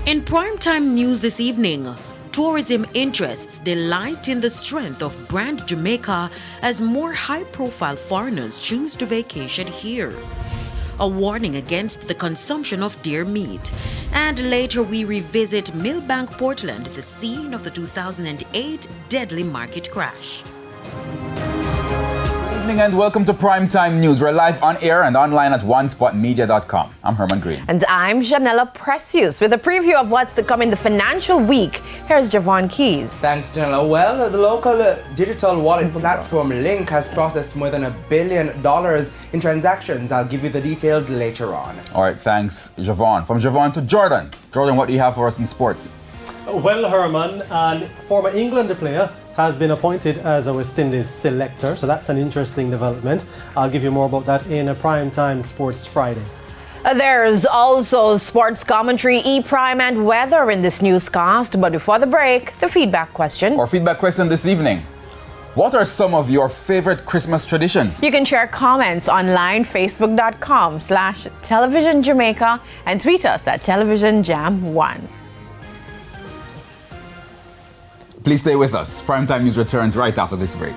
In primetime news this evening, tourism interests delight in the strength of brand Jamaica as more high-profile foreigners choose to vacation here. A warning against the consumption of deer meat. And later we revisit Millbank, Portland, the scene of the 2008 deadly market crash. Good evening and welcome to Primetime News. We're live on air and online at onespotmedia.com. I'm Herman Green. And I'm Janella Precious with a preview of what's to come in the financial week. Here's Javon Keys. Thanks, Janella. Well, the local digital wallet platform Link has processed more than $1 billion in transactions. I'll give you the details later on. All right, thanks, Javon. From Javon to Jordan. Jordan, what do you have for us in sports? Well, Herman, and former England player has been appointed as a West Indies selector, so that's an interesting development. I'll give you more about that in a Primetime Sports Friday. There's also sports commentary, E-Prime and weather in this newscast. But before the break, the feedback question. Our feedback question this evening. What are some of your favorite Christmas traditions? You can share comments online, facebook.com/Television Jamaica and tweet us at TelevisionJam1. Please stay with us. Primetime News returns right after this break.